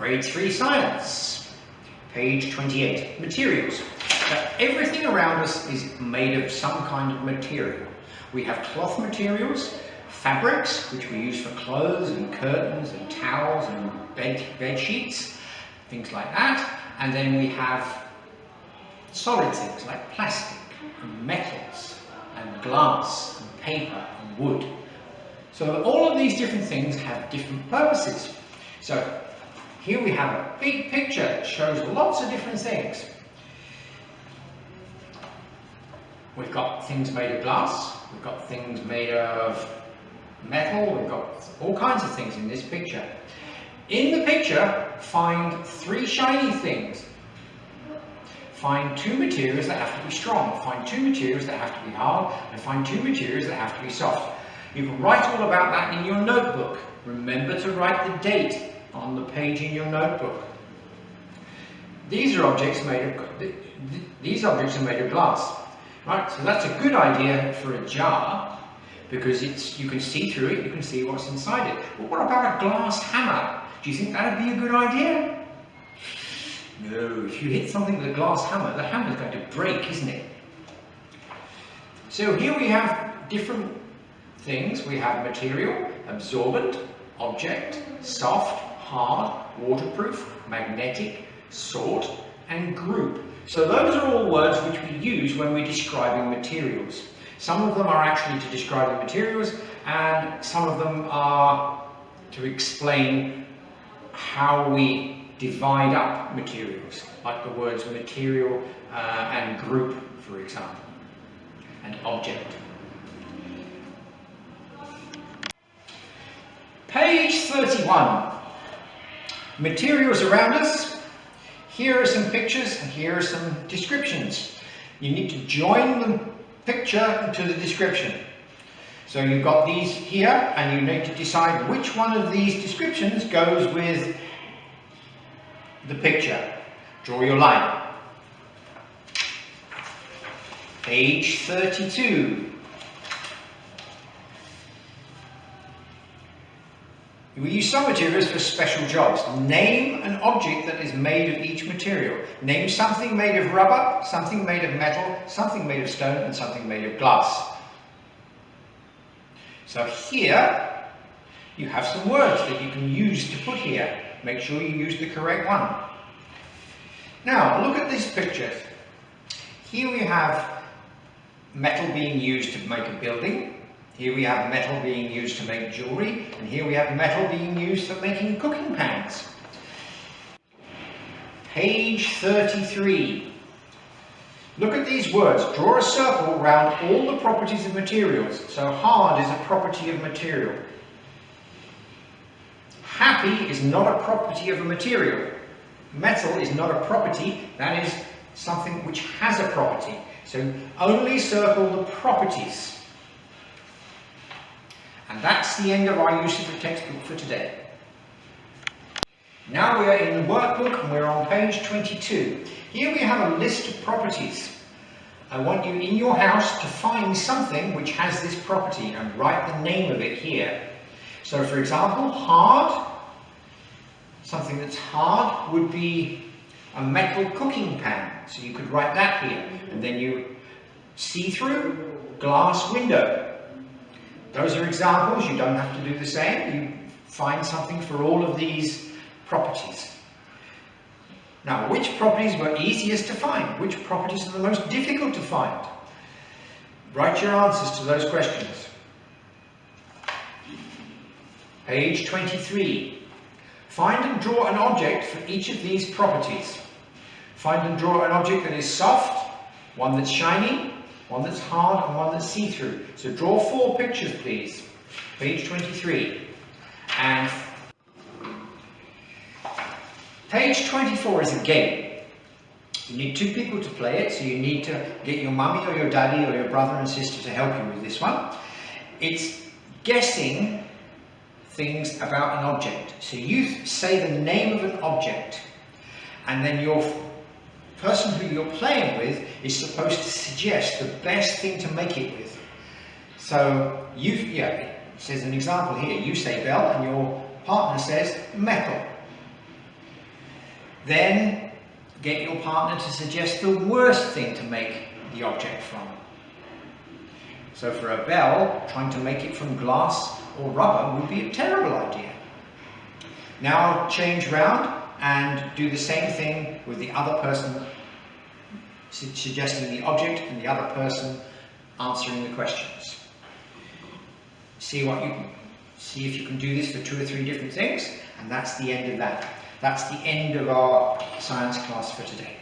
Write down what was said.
Grade 3 Science, page 28, materials. Now, everything around us is made of some kind of material. We have cloth materials, fabrics, which we use for clothes and curtains and towels and bed sheets, things like that. And then we have solid things like plastic and metals and glass and paper and wood. So all of these different things have different purposes. So here we have a big picture that shows lots of different things. We've got things made of glass, we've got things made of metal, we've got all kinds of things in this picture. In the picture, find 3 shiny things. Find 2 materials that have to be strong, find 2 materials that have to be hard, and find 2 materials that have to be soft. You can write all about that in your notebook. Remember to write the date on the page in your notebook. These objects are made of glass. Right, so that's a good idea for a jar because you can see through it, you can see what's inside it. But what about a glass hammer? Do you think that would be a good idea? No, if you hit something with a glass hammer, the hammer's going to break, isn't it? So here we have different things. We have material, absorbent, object, soft, hard, waterproof, magnetic, sort, and group. So those are all words which we use when we're describing materials. Some of them are actually to describe the materials, and some of them are to explain how we divide up materials, like the words material and group, for example, and object. Page 31. Materials around us. Here are some pictures and here are some descriptions. You need to join the picture to the description. So you've got these here and you need to decide which one of these descriptions goes with the picture. Draw your line. Page 32. We use some materials for special jobs. Name an object that is made of each material. Name something made of rubber, something made of metal, something made of stone, and something made of glass. So here you have some words that you can use to put here. Make sure you use the correct one. Now look at this picture. Here we have metal being used to make a building. Here we have metal being used to make jewellery, and here we have metal being used for making cooking pans. Page 33. Look at these words. Draw a circle around all the properties of materials. So hard is a property of material. Happy is not a property of a material. Metal is not a property, that is something which has a property. So only circle the properties. And that's the end of our use of the textbook for today. Now we are in the workbook and we're on page 22. Here we have a list of properties. I want you in your house to find something which has this property and write the name of it here. So for example, hard, something that's hard would be a metal cooking pan. So you could write that here. And then you see-through, glass window. Those are examples. You don't have to do the same. You find something for all of these properties. Now, which properties were easiest to find? Which properties are the most difficult to find? Write your answers to those questions. Page 23. Find and draw an object for each of these properties. Find and draw an object that is soft, one that's shiny, one that's hard, and one that's see-through. So draw 4 pictures, please. Page 23. And page 24 is a game. You need 2 people to play it, so you need to get your mummy or your daddy or your brother and sister to help you with this one. It's guessing things about an object. So you say the name of an object, and then your person who you're playing with is supposed to suggest the best thing to make it with. So it says an example here. You say bell and your partner says metal. Then get your partner to suggest the worst thing to make the object from. So for a bell, trying to make it from glass or rubber would be a terrible idea. Now I'll change round and do the same thing with the other person suggesting the object and the other person answering the questions. See if you can do this for 2 or 3 different things, and that's the end of that. That's the end of our science class for today.